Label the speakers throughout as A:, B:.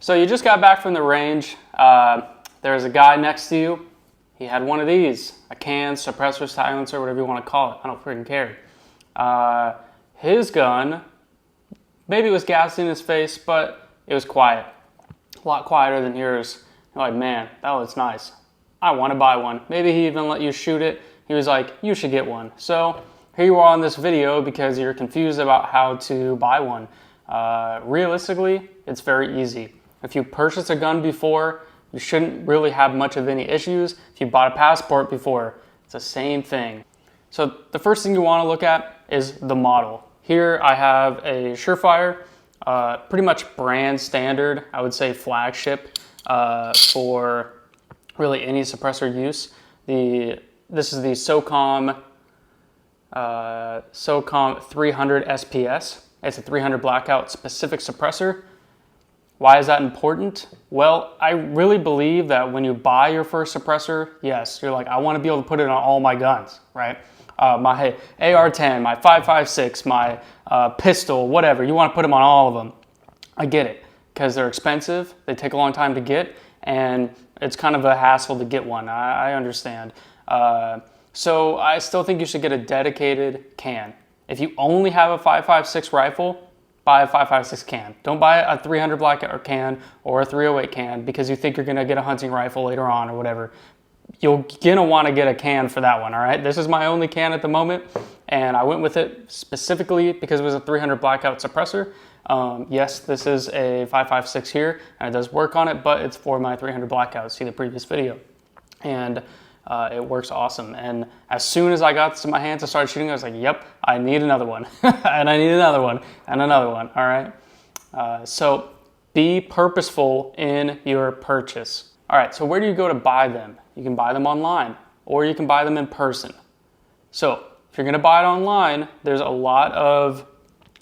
A: So you just got back from the range. There's a guy next to you. He had one of these, a can, suppressor, silencer, whatever you want to call it. I don't freaking care. His gun, maybe it was gas in his face, but it was quiet. A lot quieter than yours. You're like, man, that was nice. I want to buy one. Maybe he even let you shoot it. He was like, you should get one. So here you are on this video because you're confused about how to buy one. Realistically, it's very easy. If you purchased a gun before, you shouldn't really have much of any issues. If you bought a passport before, it's the same thing. So the first thing you want to look at is the model. Here I have a Surefire, pretty much brand standard, I would say flagship for really any suppressor use. This is the SOCOM 300 SPS. It's a 300 blackout specific suppressor. Why is that important? Well, I really believe that when you buy your first suppressor, yes, you're like, I want to be able to put it on all my guns, right? My AR-10, my 5.56, my pistol, whatever. You want to put them on all of them. I get it, because they're expensive, they take a long time to get, and it's kind of a hassle to get one. I understand. So I still think you should get a dedicated can. If you only have a 5.56 rifle, buy a 5.56 can. Don't buy a 300 blackout can or a 308 can because you think you're gonna get a hunting rifle later on or whatever. You're gonna wanna get a can for that one, all right? This is my only can at the moment, and I went with it specifically because it was a 300 blackout suppressor. Yes, this is a 5.56 here, and it does work on it, but it's for my 300 blackout. See the previous video. And it works awesome. And as soon as I got to my hands and started shooting, I was like, yep, I need another one. And I need another one and another one, all right? So be purposeful in your purchase. All right, so where do you go to buy them? You can buy them online or you can buy them in person. So if you're gonna buy it online, there's a lot of,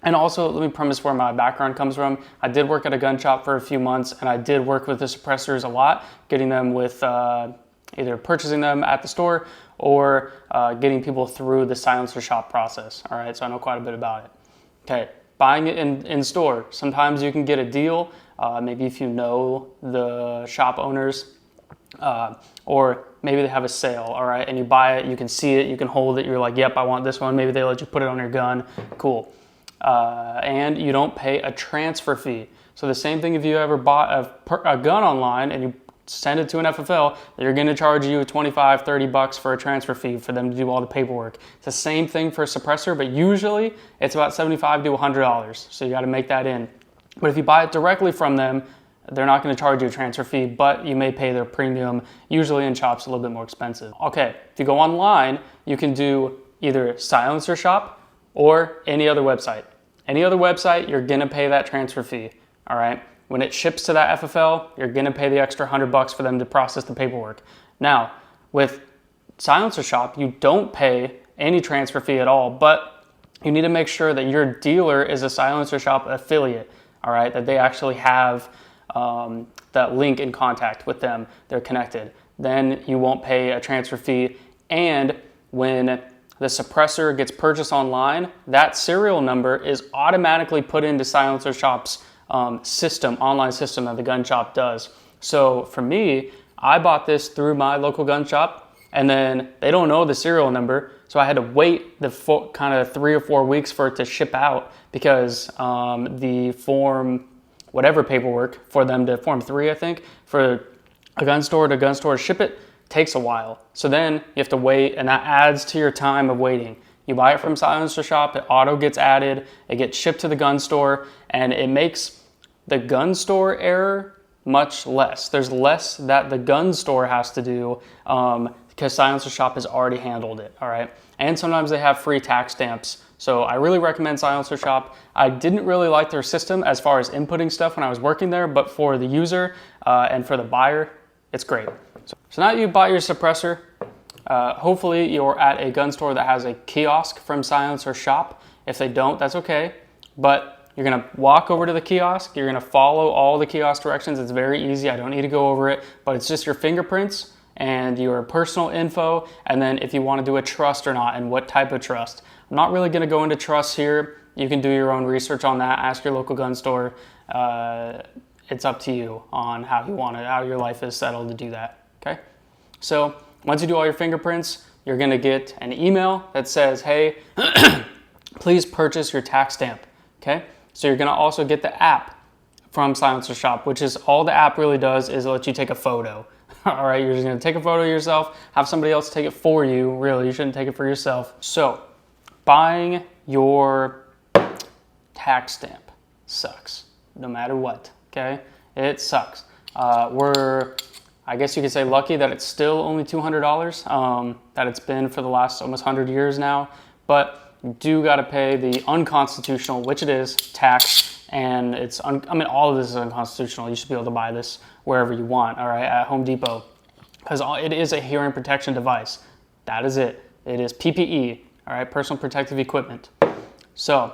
A: and also let me premise where my background comes from. I did work at a gun shop for a few months and I did work with the suppressors a lot, getting them with, either purchasing them at the store or getting people through the silencer shop process. All right, so I know quite a bit about it. Okay, buying it in store. Sometimes you can get a deal, maybe if you know the shop owners, or maybe they have a sale, all right, and you buy it, you can see it, you can hold it, you're like, yep, I want this one. Maybe they let you put it on your gun, cool. And you don't pay a transfer fee. So the same thing if you ever bought a gun online and you send it to an FFL, they're going to charge you $25, $30 for a transfer fee for them to do all the paperwork. It's the same thing for a suppressor, but usually it's about $75 to $100. So you got to make that in. But if you buy it directly from them, they're not going to charge you a transfer fee, but you may pay their premium. Usually in shops, a little bit more expensive. Okay, if you go online, you can do either silencer shop or any other website. Any other website, you're going to pay that transfer fee. All right. When it ships to that FFL, you're gonna pay the extra $100 for them to process the paperwork. Now, with silencer shop, you don't pay any transfer fee at all, but you need to make sure that your dealer is a silencer shop affiliate, all right? That they actually have that link in contact with them, they're connected. Then you won't pay a transfer fee, and when the suppressor gets purchased online, that serial number is automatically put into silencer shop's online system that the gun shop does. So for me, I bought this through my local gun shop, and then they don't know the serial number, so I had to wait the kind of 3 or 4 weeks for it to ship out because the form, whatever paperwork for them to form 3, I think, for a gun store to gun store to ship it takes a while. So then you have to wait, and that adds to your time of waiting. You buy it from silencer shop, it auto gets added, it gets shipped to the gun store, and it makes the gun store error much less. There's less that the gun store has to do because silencer shop has already handled it, all right? And sometimes they have free tax stamps. So I really recommend silencer shop. I didn't really like their system as far as inputting stuff when I was working there, but for the user and for the buyer, it's great. So now you buy your suppressor. Hopefully you're at a gun store that has a kiosk from silencer shop. If they don't, that's okay. But you're gonna walk over to the kiosk, you're gonna follow all the kiosk directions. It's very easy, I don't need to go over it, but it's just your fingerprints and your personal info, and then if you wanna do a trust or not, and what type of trust. I'm not really gonna go into trusts here. You can do your own research on that, ask your local gun store. it's up to you on how you want it, how your life is settled to do that, okay? So once you do all your fingerprints, you're gonna get an email that says, hey, please purchase your tax stamp, okay? So you're gonna also get the app from Silencer Shop, which is all the app really does is let you take a photo. All right, you're just gonna take a photo of yourself, have somebody else take it for you. Really, you shouldn't take it for yourself. So buying your tax stamp sucks, no matter what, okay? It sucks. I guess you could say lucky that it's still only $200, that it's been for the last almost 100 years now, but you do gotta pay the unconstitutional, which it is, tax, and all of this is unconstitutional. You should be able to buy this wherever you want, all right, at Home Depot, because it is a hearing protection device. That is it. It is PPE, all right, personal protective equipment. So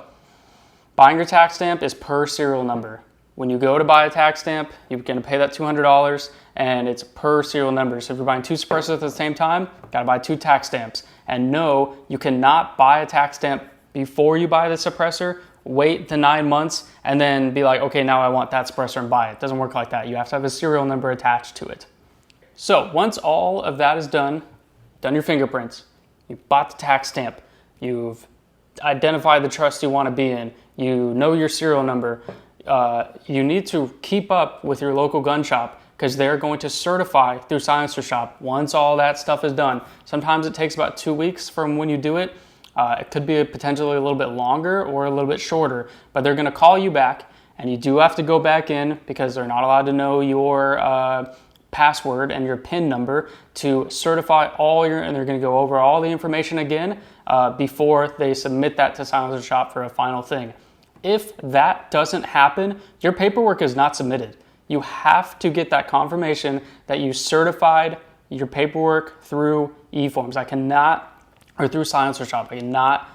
A: buying your tax stamp is per serial number. When you go to buy a tax stamp, you're gonna pay that $200 and it's per serial number. So if you're buying 2 suppressors at the same time, you gotta buy 2 tax stamps. And no, you cannot buy a tax stamp before you buy the suppressor, wait the 9 months, and then be like, okay, now I want that suppressor and buy it. It doesn't work like that. You have to have a serial number attached to it. So once all of that is done your fingerprints, you bought the tax stamp, you've identified the trust you wanna be in, you know your serial number, you need to keep up with your local gun shop because they're going to certify through Silencer Shop once all that stuff is done. Sometimes it takes about 2 weeks from when you do it. It could be potentially a little bit longer or a little bit shorter, but they're gonna call you back and you do have to go back in because they're not allowed to know your password and your PIN number to certify and they're gonna go over all the information again before they submit that to Silencer Shop for a final thing. If that doesn't happen, your paperwork is not submitted. You have to get that confirmation that you certified your paperwork through eForms. Through Silencer Shop. I cannot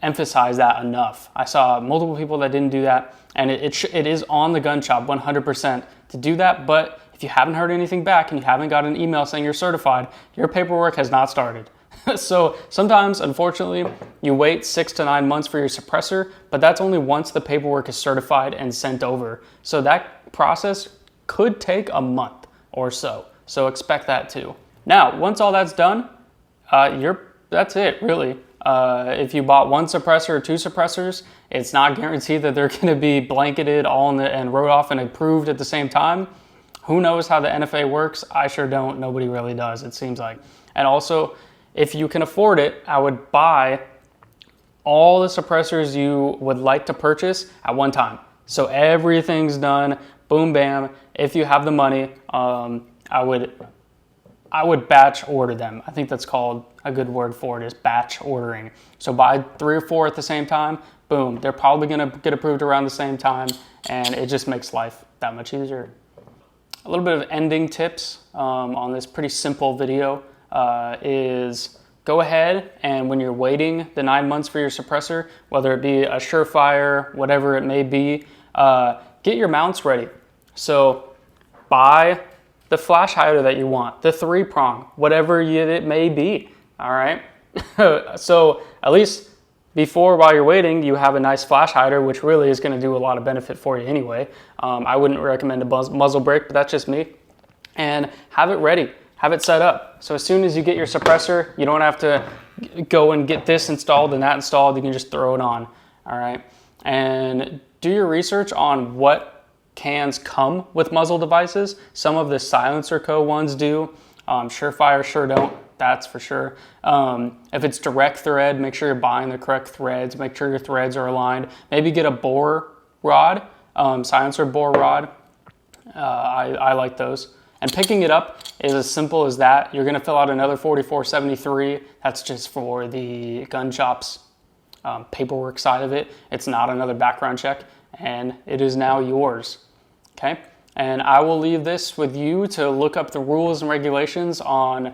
A: emphasize that enough. I saw multiple people that didn't do that, and it is on the gun shop 100% to do that, but if you haven't heard anything back and you haven't got an email saying you're certified, your paperwork has not started. So sometimes, unfortunately, you wait 6 to 9 months for your suppressor, but that's only once the paperwork is certified and sent over. So that process could take a month or so. So expect that too. Now, once all that's done, that's it, really. If you bought 1 suppressor or 2 suppressors, it's not guaranteed that they're gonna be blanketed and wrote off and approved at the same time. Who knows how the NFA works? I sure don't. Nobody really does, it seems like. And also, if you can afford it, I would buy all the suppressors you would like to purchase at one time. So everything's done, boom, bam. If you have the money, I would batch order them. I think that's called, a good word for it is batch ordering. So buy 3 or 4 at the same time, boom. They're probably gonna get approved around the same time, and it just makes life that much easier. A little bit of ending tips on this pretty simple video is go ahead and when you're waiting the 9 months for your suppressor, whether it be a Surefire, whatever it may be, get your mounts ready. So buy the flash hider that you want, the 3-prong, whatever it may be, all right? So at least while you're waiting, you have a nice flash hider, which really is gonna do a lot of benefit for you anyway. I wouldn't recommend a muzzle brake, but that's just me. And have it ready, have it set up. So as soon as you get your suppressor, you don't have to go and get this installed and that installed, you can just throw it on, all right? And do your research on what cans come with muzzle devices. Some of the Silencer Co. ones do. Surefire sure don't, that's for sure. If it's direct thread, make sure you're buying the correct threads, make sure your threads are aligned. Maybe get a bore rod, Silencer bore rod. I like those. And picking it up is as simple as that. You're gonna fill out another 4473. That's just for the gun shop's paperwork side of it. It's not another background check, and it is now yours, okay? And I will leave this with you to look up the rules and regulations on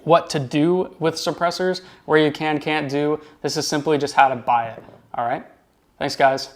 A: what to do with suppressors, where you can't do. This is simply just how to buy it, all right? Thanks, guys.